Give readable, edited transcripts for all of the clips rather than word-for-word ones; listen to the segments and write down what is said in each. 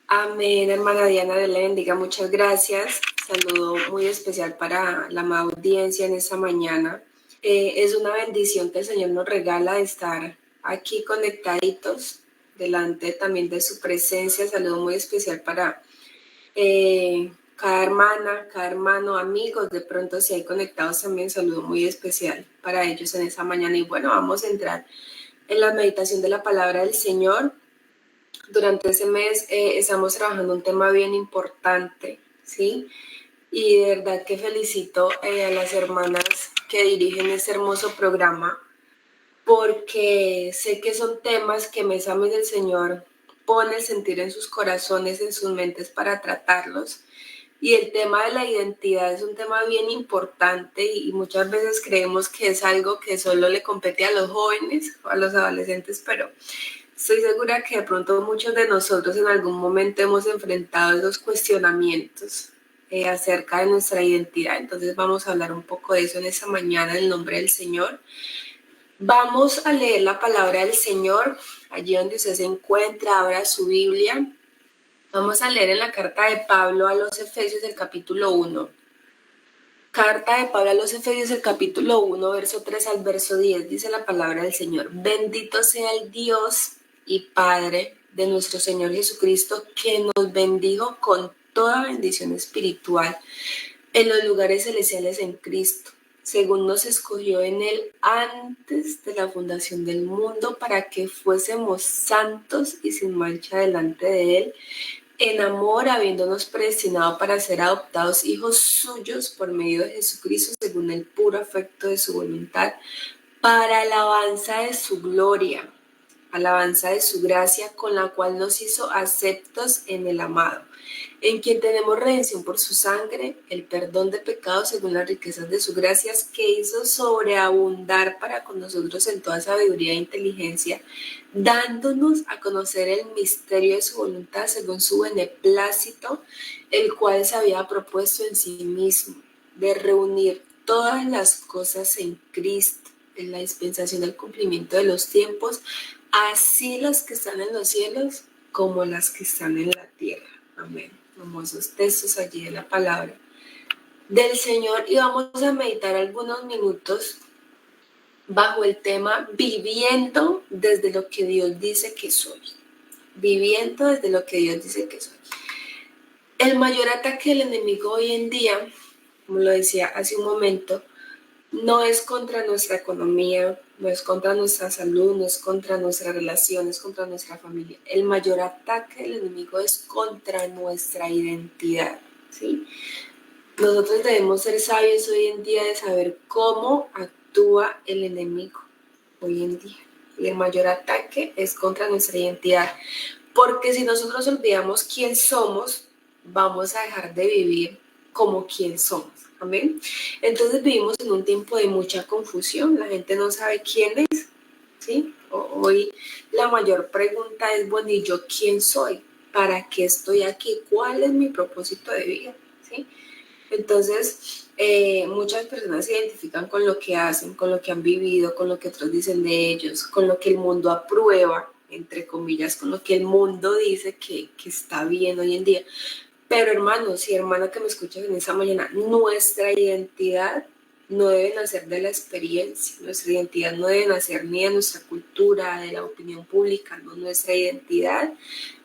Amén, hermana Diana, Dios le bendiga, muchas gracias. Saludo muy especial para la amada audiencia en esta mañana. Es una bendición que el Señor nos regala de estar aquí conectaditos delante también de su presencia. Saludo muy especial para cada hermana, cada hermano, amigos, de pronto si hay conectados también, saludo muy especial para ellos en esta mañana. Y bueno, vamos a entrar en la meditación de la palabra del Señor. Durante ese mes estamos trabajando un tema bien importante, ¿sí? Y de verdad que felicito a las hermanas que dirigen este hermoso programa, porque sé que son temas que mes a mes el Señor pone el sentir en sus corazones, en sus mentes para tratarlos. Y el tema de la identidad es un tema bien importante y muchas veces creemos que es algo que solo le compete a los jóvenes o a los adolescentes, pero estoy segura que de pronto muchos de nosotros en algún momento hemos enfrentado esos cuestionamientos acerca de nuestra identidad. Entonces vamos a hablar un poco de eso en esta mañana en el nombre del Señor. Vamos a leer la palabra del Señor allí donde usted se encuentra, abra su Biblia. Vamos a leer en la carta de Pablo a los Efesios del capítulo 1. Carta de Pablo a los Efesios del capítulo 1, verso 3 al verso 10, dice la palabra del Señor. Bendito sea el Dios y Padre de nuestro Señor Jesucristo, que nos bendijo con toda bendición espiritual en los lugares celestiales en Cristo, según nos escogió en Él antes de la fundación del mundo, para que fuésemos santos y sin mancha delante de Él, en amor, habiéndonos predestinado para ser adoptados hijos suyos por medio de Jesucristo, según el puro afecto de su voluntad, para alabanza de su gloria, alabanza de su gracia, con la cual nos hizo aceptos en el amado, en quien tenemos redención por su sangre, el perdón de pecados según las riquezas de su gracia, que hizo sobreabundar para con nosotros en toda sabiduría e inteligencia, dándonos a conocer el misterio de su voluntad según su beneplácito, el cual se había propuesto en sí mismo, de reunir todas las cosas en Cristo, en la dispensación del cumplimiento de los tiempos, así las que están en los cielos como las que están en la tierra. Amén. Hermosos textos allí de la palabra del Señor, y vamos a meditar algunos minutos bajo el tema viviendo desde lo que Dios dice que soy. Viviendo desde lo que Dios dice que soy. El mayor ataque del enemigo hoy en día, como lo decía hace un momento, no es contra nuestra economía, no es contra nuestra salud, no es contra nuestras relaciones, contra nuestra familia. El mayor ataque del enemigo es contra nuestra identidad, ¿sí? Nosotros debemos ser sabios hoy en día de saber cómo actúa el enemigo hoy en día. Y el mayor ataque es contra nuestra identidad, porque si nosotros olvidamos quién somos, vamos a dejar de vivir como quien somos. Amén. Entonces vivimos en un tiempo de mucha confusión, la gente no sabe quién es, ¿sí? Hoy la mayor pregunta es, bueno, ¿y yo quién soy? ¿Para qué estoy aquí? ¿Cuál es mi propósito de vida? ¿Sí? Entonces, muchas personas se identifican con lo que hacen, con lo que han vivido, con lo que otros dicen de ellos, con lo que el mundo aprueba, entre comillas, con lo que el mundo dice que está bien hoy en día. Pero hermanos y hermanas que me escuchan en esta mañana, nuestra identidad no debe nacer de la experiencia, nuestra identidad no debe nacer ni de nuestra cultura, de la opinión pública, no, nuestra identidad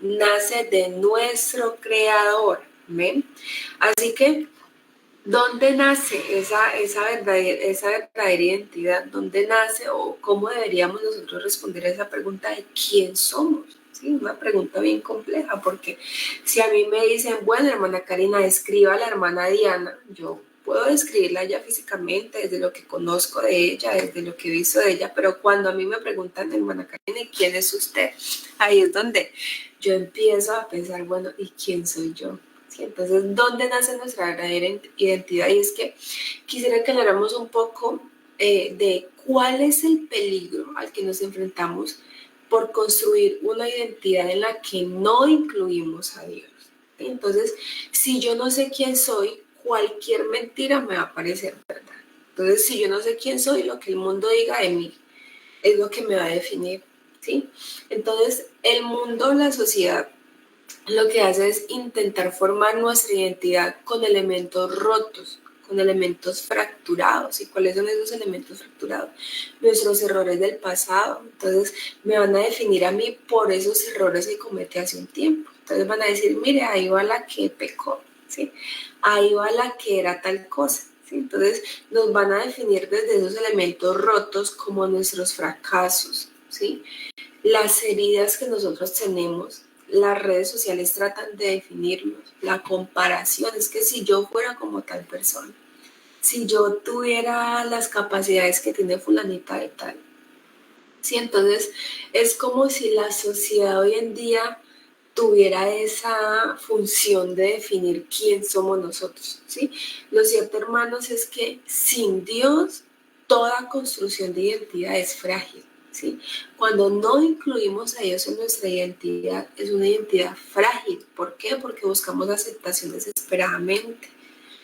nace de nuestro Creador. ¿Ven? Así que, ¿dónde nace esa verdadera identidad? ¿Dónde nace o cómo deberíamos nosotros responder a esa pregunta de quién somos? Sí, una pregunta bien compleja, porque si a mí me dicen, bueno, hermana Karina, describa a la hermana Diana, yo puedo describirla ya físicamente, desde lo que conozco de ella, desde lo que he visto de ella, pero cuando a mí me preguntan, hermana Karina, ¿quién es usted? Ahí es donde yo empiezo a pensar, bueno, ¿y quién soy yo? ¿Sí? Entonces, ¿dónde nace nuestra verdadera identidad? Y es que quisiera que habláramos un poco de cuál es el peligro al que nos enfrentamos por construir una identidad en la que no incluimos a Dios. ¿Sí? Entonces, si yo no sé quién soy, cualquier mentira me va a parecer verdad. Entonces, si yo no sé quién soy, lo que el mundo diga de mí es lo que me va a definir. ¿Sí? Entonces, el mundo, la sociedad, lo que hace es intentar formar nuestra identidad con elementos rotos, con elementos fracturados. ¿Y cuáles son esos elementos fracturados? Nuestros errores del pasado. Entonces me van a definir a mí por esos errores que cometí hace un tiempo. Entonces van a decir, mire, ahí va la que pecó, ¿sí? Ahí va la que era tal cosa. ¿Sí? Entonces nos van a definir desde esos elementos rotos como nuestros fracasos, ¿sí? Las heridas que nosotros tenemos. Las redes sociales tratan de definirnos, la comparación, es que si yo fuera como tal persona, si yo tuviera las capacidades que tiene fulanita de tal, sí, entonces es como si la sociedad hoy en día tuviera esa función de definir quién somos nosotros, ¿sí? Lo cierto, hermanos, es que sin Dios toda construcción de identidad es frágil, ¿sí? Cuando no incluimos a Dios en nuestra identidad, es una identidad frágil. ¿Por qué? Porque buscamos aceptación desesperadamente,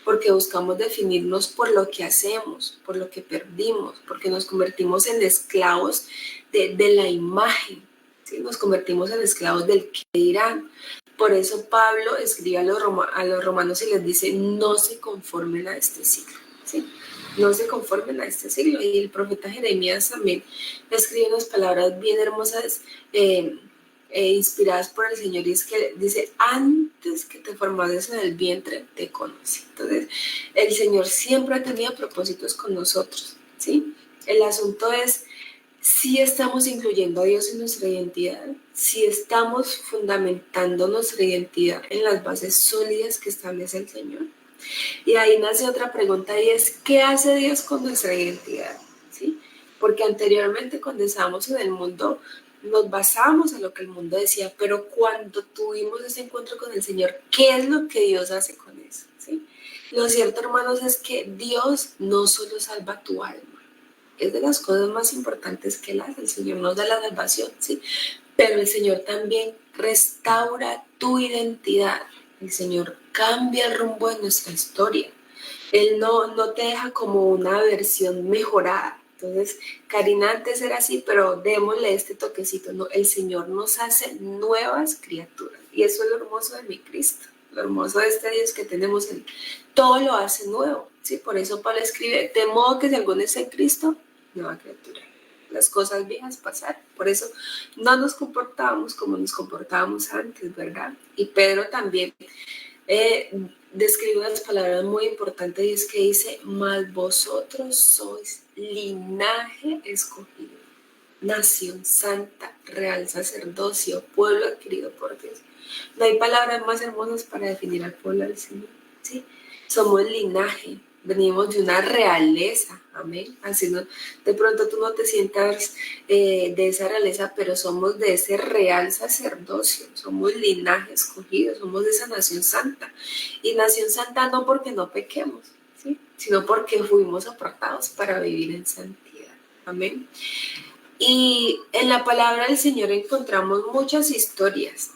porque buscamos definirnos por lo que hacemos, por lo que perdimos, porque nos convertimos en esclavos de la imagen, ¿sí? Nos convertimos en esclavos del que dirán. Por eso Pablo escribe a los romanos y les dice, no se conformen a este siglo, ¿sí? No se conformen a este siglo. Y el profeta Jeremías también escribe unas palabras bien hermosas, inspiradas por el Señor, y es que dice, antes que te formases en el vientre, te conocí. Entonces, el Señor siempre ha tenido propósitos con nosotros, ¿sí? El asunto es si estamos incluyendo a Dios en nuestra identidad, si estamos fundamentando nuestra identidad en las bases sólidas que establece el Señor. Y ahí nace otra pregunta, y es, ¿qué hace Dios con nuestra identidad? ¿Sí? Porque anteriormente, cuando estábamos en el mundo, nos basábamos en lo que el mundo decía, pero cuando tuvimos ese encuentro con el Señor, ¿qué es lo que Dios hace con eso? ¿Sí? Lo cierto, hermanos, es que Dios no solo salva tu alma, es de las cosas más importantes que Él hace. El Señor nos da la salvación, ¿sí? Pero el Señor también restaura tu identidad. El Señor cambia el rumbo de nuestra historia. Él no te deja como una versión mejorada. Entonces, Karina antes era así, pero démosle este toquecito. No, el Señor nos hace nuevas criaturas. Y eso es lo hermoso de mi Cristo. Lo hermoso de este Dios que tenemos. Todo lo hace nuevo. ¿Sí? Por eso Pablo escribe, de modo que si alguno es en Cristo, nueva criatura. Las cosas viejas pasaron. Por eso no nos comportábamos como nos comportábamos antes, ¿verdad? Y Pedro también describe unas palabras muy importantes, y es que dice, mas vosotros sois linaje escogido, nación santa, real sacerdocio, pueblo adquirido por Dios. No hay palabras más hermosas para definir al pueblo del Señor, ¿sí? Somos linaje, venimos de una realeza, amén. Así no, de pronto tú no te sientas de esa realeza, pero somos de ese real sacerdocio, somos linaje escogido, somos de esa nación santa. Y nación santa no porque no pequemos, ¿sí? Sino porque fuimos apartados para vivir en santidad, amén. Y en la palabra del Señor encontramos muchas historias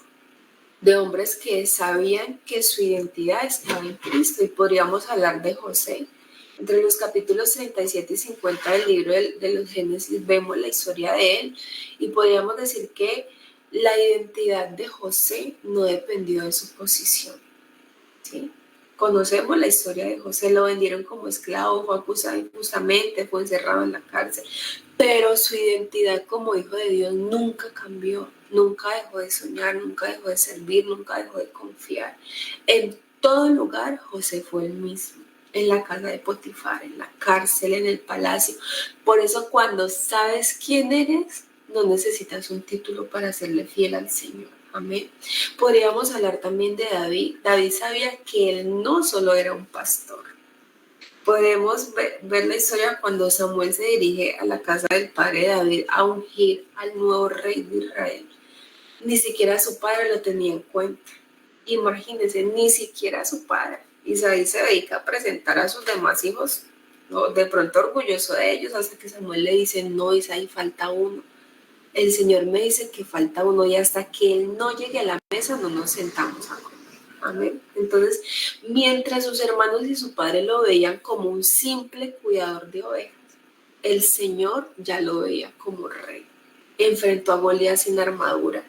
de hombres que sabían que su identidad estaba en Cristo, y podríamos hablar de José. Entre los capítulos 37 y 50 del libro de los Génesis vemos la historia de él, y podríamos decir que la identidad de José no dependió de su posición, ¿sí? Conocemos la historia de José, lo vendieron como esclavo, fue acusado injustamente, fue encerrado en la cárcel, pero su identidad como hijo de Dios nunca cambió, nunca dejó de soñar, nunca dejó de servir, nunca dejó de confiar. En todo lugar José fue el mismo, en la casa de Potifar, en la cárcel, en el palacio. Por eso cuando sabes quién eres, no necesitas un título para serle fiel al Señor. Amén. Podríamos hablar también de David. David sabía que él no solo era un pastor. Podemos ver la historia cuando Samuel se dirige a la casa del padre de David a ungir al nuevo rey de Israel. Ni siquiera su padre lo tenía en cuenta. Imagínense, ni siquiera su padre. Isaí se dedica a presentar a sus demás hijos, ¿no? De pronto orgulloso de ellos, hasta que Samuel le dice, no, Isaí, falta uno. El Señor me dice que falta uno, y hasta que Él no llegue a la mesa no nos sentamos a comer. Amén. Entonces, mientras sus hermanos y su padre lo veían como un simple cuidador de ovejas, el Señor ya lo veía como rey. Enfrentó a Goliat sin armadura,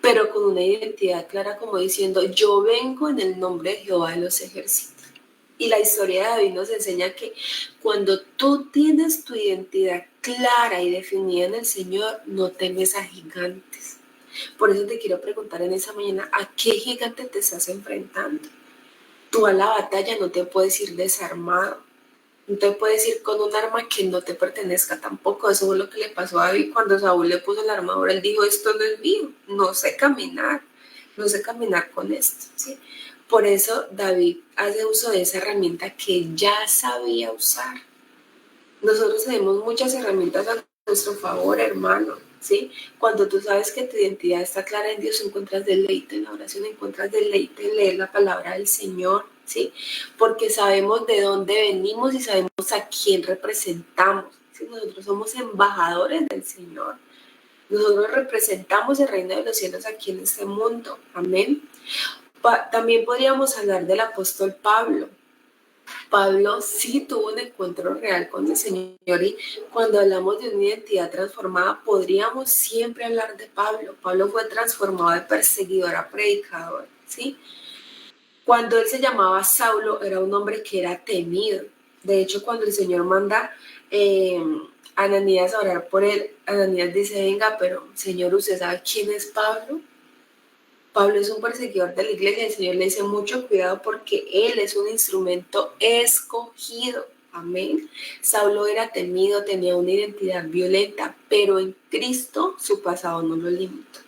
pero con una identidad clara, como diciendo, yo vengo en el nombre de Jehová de los ejércitos. Y la historia de David nos enseña que cuando tú tienes tu identidad clara y definida en el Señor, no temes a gigantes. Por eso te quiero preguntar en esa mañana, ¿a qué gigante te estás enfrentando? Tú a la batalla no te puedes ir desarmado, no te puedes ir con un arma que no te pertenezca tampoco. Eso es lo que le pasó a David cuando Saúl le puso la armadura. Él dijo, esto no es mío, no sé caminar con esto, ¿sí? Por eso David hace uso de esa herramienta que ya sabía usar. Nosotros tenemos muchas herramientas a nuestro favor, hermano, ¿sí? Cuando tú sabes que tu identidad está clara en Dios, encuentras deleite en la oración, encuentras deleite en leer la palabra del Señor, ¿sí? Porque sabemos de dónde venimos y sabemos a quién representamos, ¿sí? Nosotros somos embajadores del Señor. Nosotros representamos el reino de los cielos aquí en este mundo. Amén. También podríamos hablar del apóstol Pablo. Pablo sí tuvo un encuentro real con el Señor y cuando hablamos de una identidad transformada podríamos siempre hablar de Pablo. Pablo fue transformado de perseguidor a predicador, ¿sí? Cuando él se llamaba Saulo era un hombre que era temido. De hecho, cuando el Señor manda a Ananías a orar por él, Ananías dice, venga, pero Señor, ¿usted sabe quién es Pablo? Pablo es un perseguidor de la iglesia, el Señor le dice mucho cuidado porque él es un instrumento escogido. Amén. Saulo era temido, tenía una identidad violenta, pero en Cristo su pasado no lo limitó.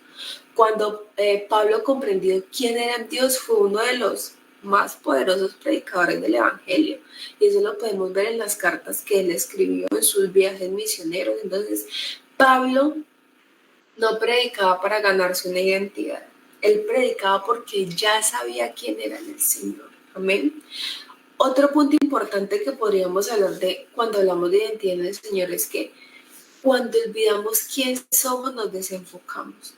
Cuando Pablo comprendió quién era Dios, fue uno de los más poderosos predicadores del Evangelio. Y eso lo podemos ver en las cartas que él escribió en sus viajes misioneros. Entonces, Pablo no predicaba para ganarse una identidad. Él predicaba porque ya sabía quién era el Señor. Amén. Otro punto importante que podríamos hablar de cuando hablamos de identidad en el Señor es que cuando olvidamos quién somos, nos desenfocamos.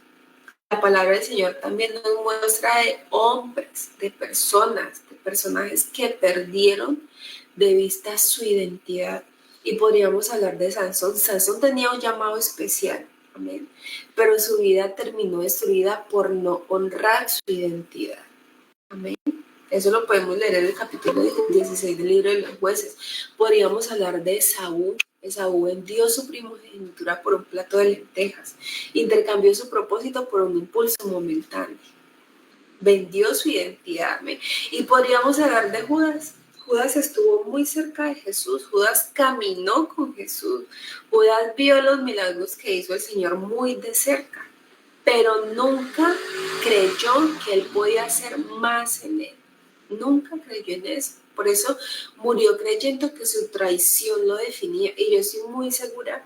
La palabra del Señor también nos muestra de hombres, de personas, de personajes que perdieron de vista su identidad. Y podríamos hablar de Sansón. Sansón tenía un llamado especial. Amén. Pero su vida terminó destruida por no honrar su identidad. Amén. Eso lo podemos leer en el capítulo 16 del libro de los jueces. Podríamos hablar de Esaú. Esaú vendió su primogenitura por un plato de lentejas. Intercambió su propósito por un impulso momentáneo. Vendió su identidad. ¿me? Y podríamos hablar de Judas. Judas estuvo muy cerca de Jesús, Judas caminó con Jesús, Judas vio los milagros que hizo el Señor muy de cerca, pero nunca creyó que él podía hacer más en él, nunca creyó en eso, por eso murió creyendo que su traición lo definía, y yo estoy muy segura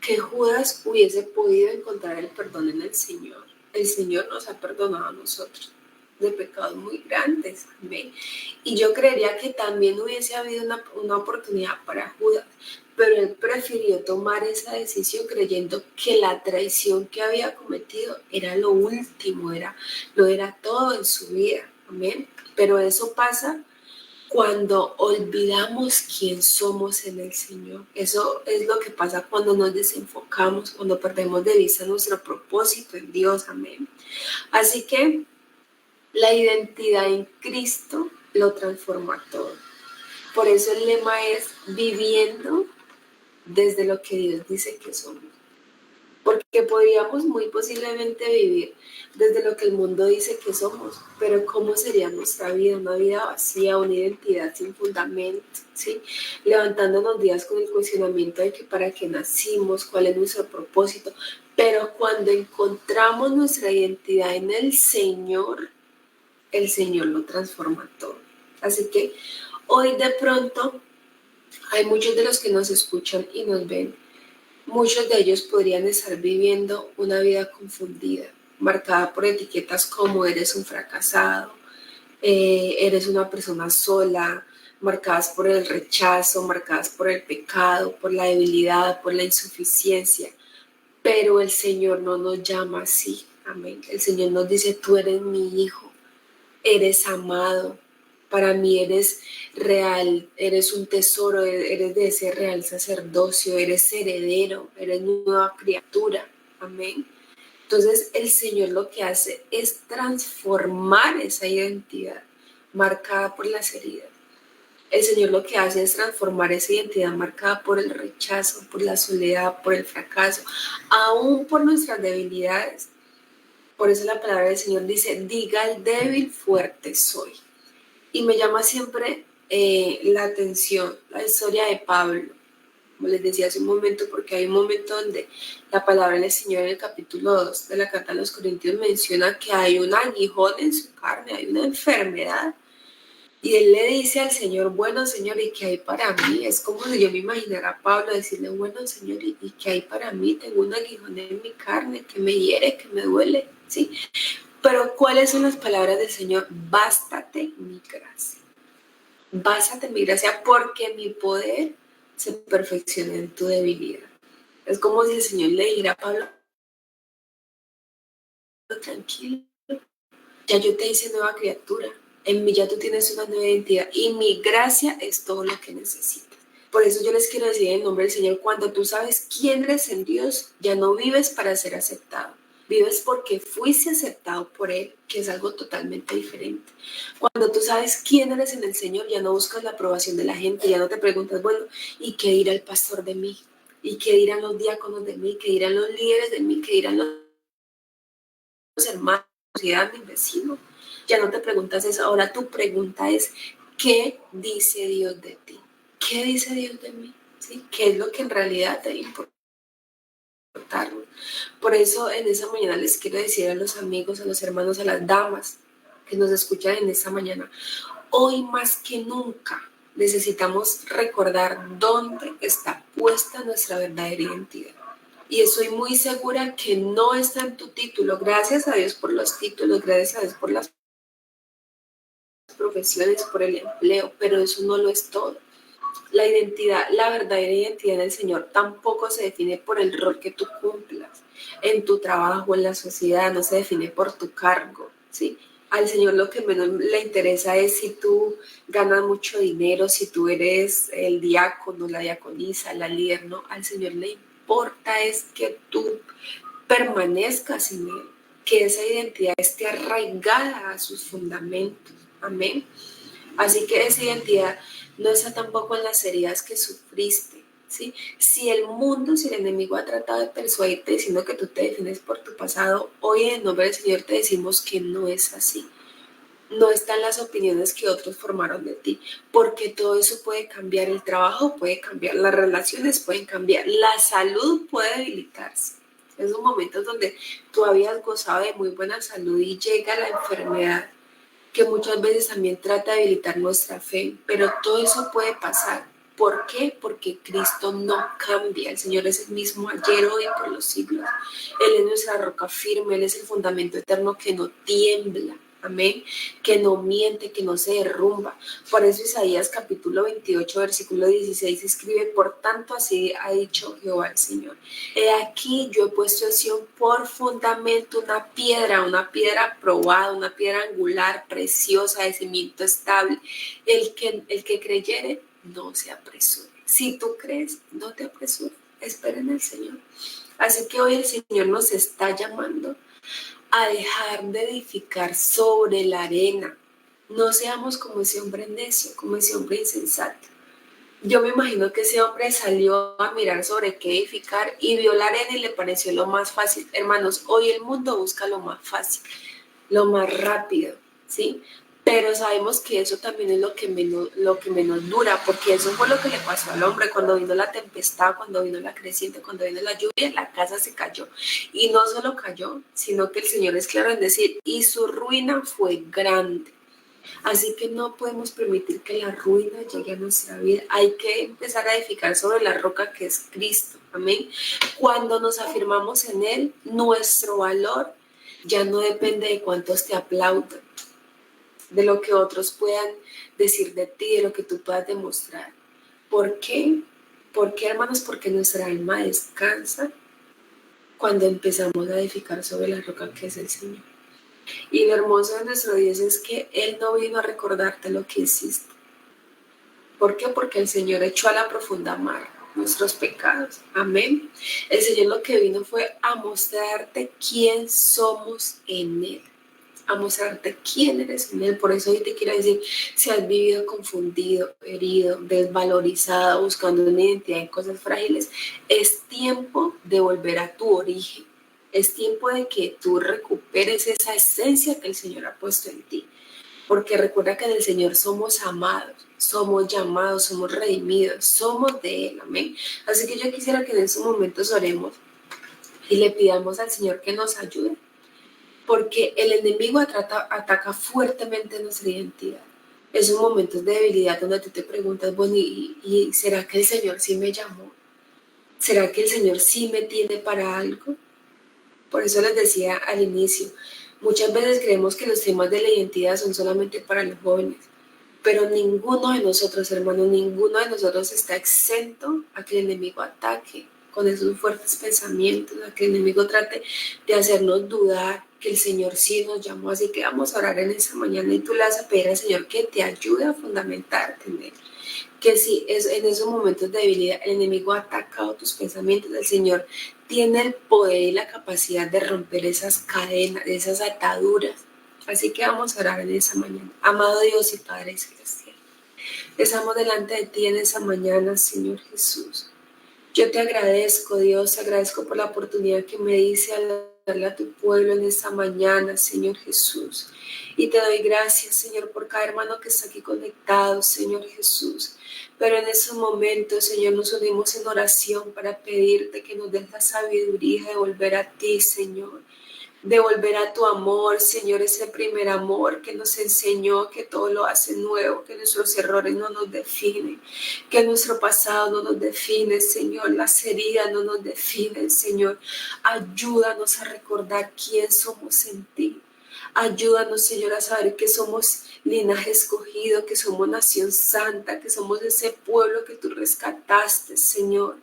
que Judas hubiese podido encontrar el perdón en el Señor nos ha perdonado a nosotros de pecados muy grandes, amén. Y yo creería que también hubiese habido una oportunidad para Judas, pero él prefirió tomar esa decisión creyendo que la traición que había cometido era lo último, lo era todo en su vida, amén. Pero eso pasa cuando olvidamos quién somos en el Señor. Eso es lo que pasa cuando nos desenfocamos, cuando perdemos de vista nuestro propósito en Dios, amén. Así que la identidad en Cristo lo transforma todo. Por eso el lema es viviendo desde lo que Dios dice que somos. Porque podríamos muy posiblemente vivir desde lo que el mundo dice que somos, pero ¿cómo sería nuestra vida? Una vida vacía, una identidad sin fundamento, ¿sí? Levantándonos días con el cuestionamiento de que para qué nacimos, cuál es nuestro propósito. Pero cuando encontramos nuestra identidad en el Señor lo transforma todo. Así que hoy de pronto hay muchos de los que nos escuchan y nos ven. Muchos de ellos podrían estar viviendo una vida confundida, marcada por etiquetas como eres un fracasado, eres una persona sola, marcadas por el rechazo, marcadas por el pecado, por la debilidad, por la insuficiencia. Pero el Señor no nos llama así, amén. El Señor nos dice, tú eres mi hijo, eres amado, para mí eres real, eres un tesoro, eres de ese real sacerdocio, eres heredero, eres nueva criatura, amén. Entonces el Señor lo que hace es transformar esa identidad marcada por las heridas. El Señor lo que hace es transformar esa identidad marcada por el rechazo, por la soledad, por el fracaso, aún por nuestras debilidades. Por eso la palabra del Señor dice, diga al débil, fuerte soy. Y me llama siempre la atención la historia de Pablo, como les decía hace un momento, porque hay un momento donde la palabra del Señor en el capítulo 2 de la carta a los Corintios menciona que hay un aguijón en su carne, hay una enfermedad. Y él le dice al Señor, bueno, Señor, ¿y qué hay para mí? Es como si yo me imaginara a Pablo decirle, bueno, Señor, ¿y qué hay para mí? Tengo un aguijón en mi carne que me hiere, que me duele, ¿sí? Pero ¿cuáles son las palabras del Señor? Bástate mi gracia. Bástate mi gracia porque mi poder se perfecciona en tu debilidad. Es como si el Señor le dijera a Pablo, tranquilo, ya yo te hice nueva criatura, en mí ya tú tienes una nueva identidad y mi gracia es todo lo que necesitas. Por eso yo les quiero decir en nombre del Señor, cuando tú sabes quién eres en Dios, ya no vives para ser aceptado, vives porque fuiste aceptado por Él, que es algo totalmente diferente. Cuando tú sabes quién eres en el Señor, ya no buscas la aprobación de la gente, ya no te preguntas, bueno, ¿y qué dirá el pastor de mí? ¿Y qué dirán los diáconos de mí? ¿Qué dirán los líderes de mí? ¿Qué dirán los hermanos, mis vecinos? Ya no te preguntas eso, ahora tu pregunta es, ¿qué dice Dios de ti? ¿Qué dice Dios de mí? ¿Sí? ¿Qué es lo que en realidad te importa? Por eso en esa mañana les quiero decir a los amigos, a los hermanos, a las damas que nos escuchan en esta mañana, hoy más que nunca necesitamos recordar dónde está puesta nuestra verdadera identidad. Y estoy muy segura que no está en tu título. Gracias a Dios por los títulos, gracias a Dios por las profesiones, por el empleo, pero eso no lo es todo. La identidad, la verdadera identidad en el Señor tampoco se define por el rol que tú cumplas en tu trabajo, en la sociedad, no se define por tu cargo, ¿sí? Al Señor lo que menos le interesa es si tú ganas mucho dinero, si tú eres el diácono, la diaconisa, la líder, no. Al Señor le importa es que tú permanezcas en Él, que esa identidad esté arraigada a sus fundamentos. Amén. Así que esa identidad no está tampoco en las heridas que sufriste, ¿sí? Si el mundo, si el enemigo ha tratado de persuadirte diciendo que tú te defines por tu pasado, hoy en nombre del Señor te decimos que no es así. No están las opiniones que otros formaron de ti, porque todo eso puede cambiar, el trabajo puede cambiar, las relaciones pueden cambiar, la salud puede debilitarse. Esos momentos donde tú habías gozado de muy buena salud y llega la enfermedad, que muchas veces también trata de debilitar nuestra fe, pero todo eso puede pasar. ¿Por qué? Porque Cristo no cambia. El Señor es el mismo ayer, hoy y por los siglos. Él es nuestra roca firme, Él es el fundamento eterno que no tiembla. Amén, que no miente, que no se derrumba. Por eso Isaías capítulo 28, versículo 16 escribe, por tanto así ha dicho Jehová el Señor. He aquí yo he puesto en Sión por fundamento una piedra probada, una piedra angular, preciosa, de cimiento estable. El que creyere, no se apresure. Si tú crees, no te apresures, espera en el Señor. Así que hoy el Señor nos está llamando a dejar de edificar sobre la arena. No seamos como ese hombre necio, como ese hombre insensato. Yo me imagino que ese hombre salió a mirar sobre qué edificar y vio la arena y le pareció lo más fácil. Hermanos, hoy el mundo busca lo más fácil, lo más rápido, ¿sí? Pero sabemos que eso también es lo que menos dura, porque eso fue lo que le pasó al hombre cuando vino la tempestad, cuando vino la creciente, cuando vino la lluvia, la casa se cayó. Y no solo cayó, sino que el Señor es claro en decir, y su ruina fue grande. Así que no podemos permitir que la ruina llegue a nuestra vida. Hay que empezar a edificar sobre la roca que es Cristo. Amén. Cuando nos afirmamos en Él, nuestro valor ya no depende de cuántos te aplaudan, de lo que otros puedan decir de ti, de lo que tú puedas demostrar. ¿Por qué? ¿Por qué, hermanos? Porque nuestra alma descansa cuando empezamos a edificar sobre la roca que es el Señor. Y lo hermoso de nuestro Dios es que Él no vino a recordarte lo que hiciste. ¿Por qué? Porque el Señor echó a la profunda mar nuestros pecados. Amén. El Señor lo que vino fue a mostrarte quién somos en Él, a mostrarte quién eres en Él. Por eso hoy te quiero decir, si has vivido confundido, herido, desvalorizado, buscando una identidad en cosas frágiles, es tiempo de volver a tu origen. Es tiempo de que tú recuperes esa esencia que el Señor ha puesto en ti. Porque recuerda que en el Señor somos amados, somos llamados, somos redimidos, somos de Él, amén. Así que yo quisiera que en estos momentos oremos y le pidamos al Señor que nos ayude, porque el enemigo ataca fuertemente nuestra identidad. Esos momentos de debilidad donde tú te preguntas, bueno, ¿y será que el Señor sí me llamó? ¿Será que el Señor sí me tiene para algo? Por eso les decía al inicio, muchas veces creemos que los temas de la identidad son solamente para los jóvenes, pero ninguno de nosotros, hermanos, ninguno de nosotros está exento a que el enemigo ataque con esos fuertes pensamientos, a que el enemigo trate de hacernos dudar que el Señor sí nos llamó. Así que vamos a orar en esta mañana y tú le vas a pedir al Señor que te ayude a fundamentarte en Él. Que si en esos momentos de debilidad el enemigo ha atacado tus pensamientos, el Señor tiene el poder y la capacidad de romper esas cadenas, esas ataduras. Así que vamos a orar en esa mañana. Amado Dios y Padre Celestial, estamos delante de ti en esa mañana, Señor Jesús. Yo te agradezco, Dios, te agradezco por la oportunidad que me dice al darle a tu pueblo en esta mañana, Señor Jesús. Y te doy gracias, Señor, por cada hermano que está aquí conectado, Señor Jesús. Pero en esos momentos, Señor, nos unimos en oración para pedirte que nos des la sabiduría de volver a ti, Señor. De volver a tu amor, Señor, ese primer amor que nos enseñó que todo lo hace nuevo, que nuestros errores no nos definen, que nuestro pasado no nos define, Señor, las heridas no nos definen, Señor. Ayúdanos a recordar quién somos en ti. Ayúdanos, Señor, a saber que somos linaje escogido, que somos nación santa, que somos ese pueblo que tú rescataste, Señor.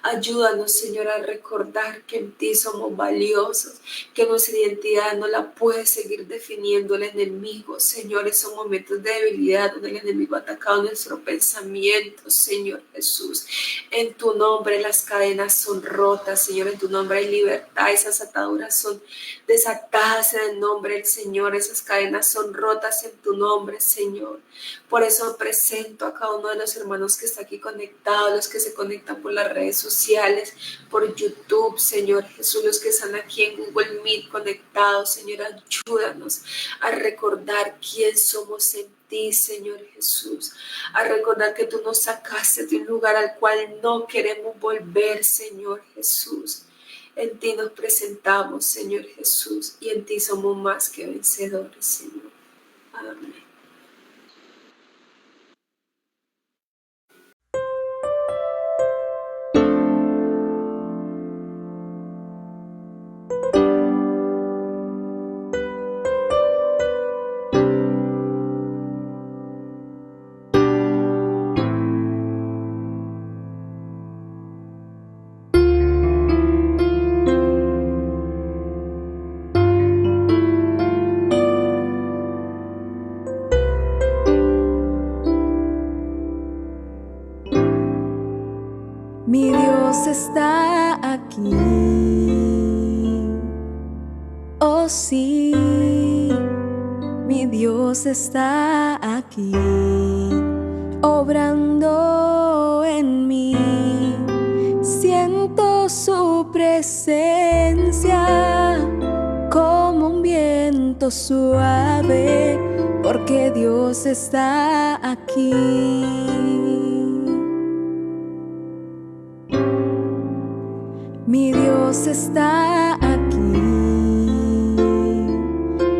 Ayúdanos, Señor, a recordar que en ti somos valiosos, que nuestra identidad no la puede seguir definiendo el enemigo, Señor. Esos momentos de debilidad donde el enemigo ha atacado nuestro pensamiento, Señor Jesús. En tu nombre las cadenas son rotas, Señor. En tu nombre hay libertad. Esas ataduras son desatadas en el nombre del Señor. Esas cadenas son rotas en tu nombre, Señor. Por eso presento a cada uno de los hermanos que está aquí conectados, los que se conectan por las redes sociales, por YouTube, Señor Jesús, los que están aquí en Google Meet conectados, Señor, ayúdanos a recordar quién somos en ti, Señor Jesús, a recordar que tú nos sacaste de un lugar al cual no queremos volver, Señor Jesús. En ti nos presentamos, Señor Jesús, y en ti somos más que vencedores, Señor. Amén. Mi Dios está aquí, oh sí, mi Dios está aquí, obrando en mí. Siento su presencia como un viento suave, porque Dios está aquí. Mi Dios está aquí,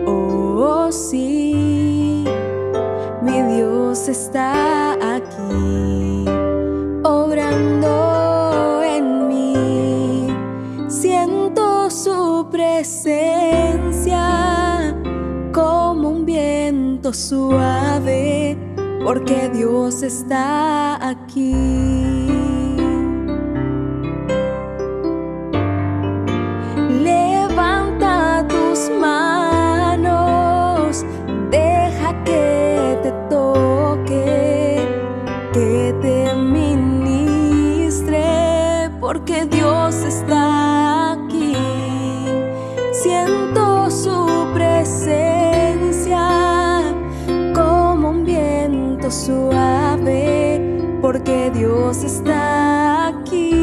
oh sí, mi Dios está aquí, obrando en mí. Siento su presencia como un viento suave, porque Dios está aquí. Manos, deja que te toque, que te ministre. Dios está aquí.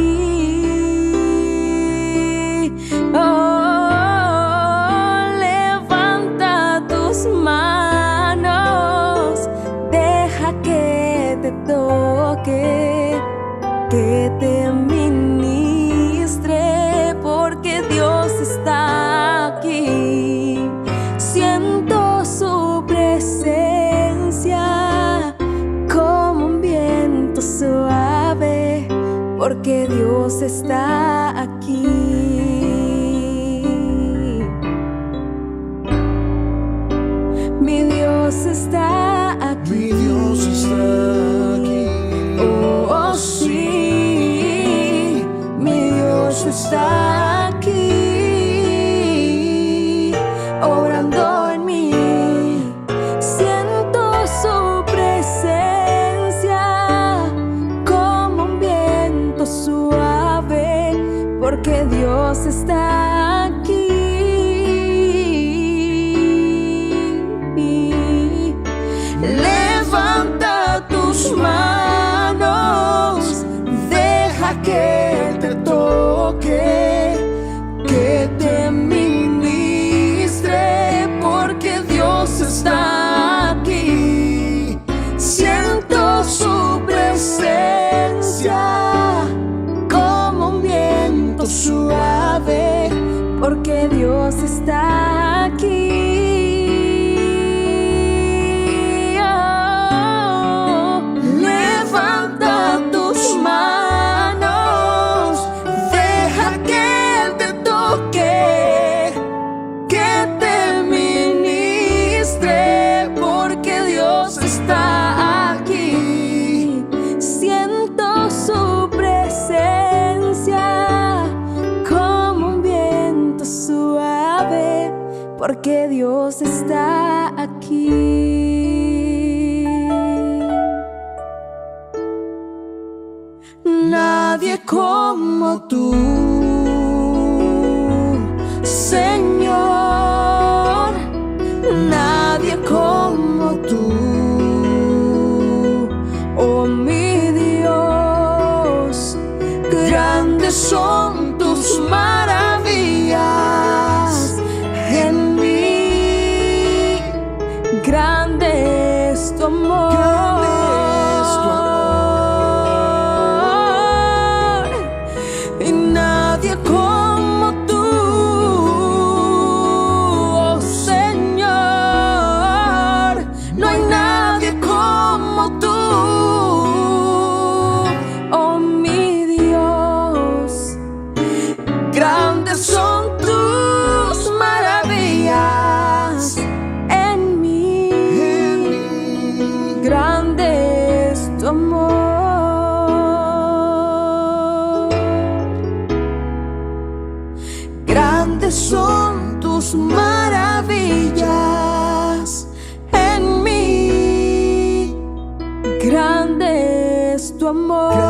Oh, levanta tus manos, deja que te toque, que te ministre, porque Dios está aquí. Siento su presencia como un viento suave, porque Dios está aquí. Mi Dios está aquí. Mi Dios está aquí. Oh, sí, mi Dios está aquí, obrando en mí. Siento su presencia como un viento suave, porque Dios está aquí. Levanta tus manos, deja que te toque, que te ministre, porque Dios está aquí. Siento su presencia como un viento suave, porque Dios está aquí. Porque Dios está aquí. Nadie como tú, Señor. Nadie como tú, oh mi Dios. Grandes son tus maravillas en mí, grande es tu amor, y nadie como tú, oh Señor, no hay nadie como tú, oh mi Dios. Grandes son tus maravillas en mí, grande es tu amor. Grandes son tus maravillas en mí, grande es tu amor.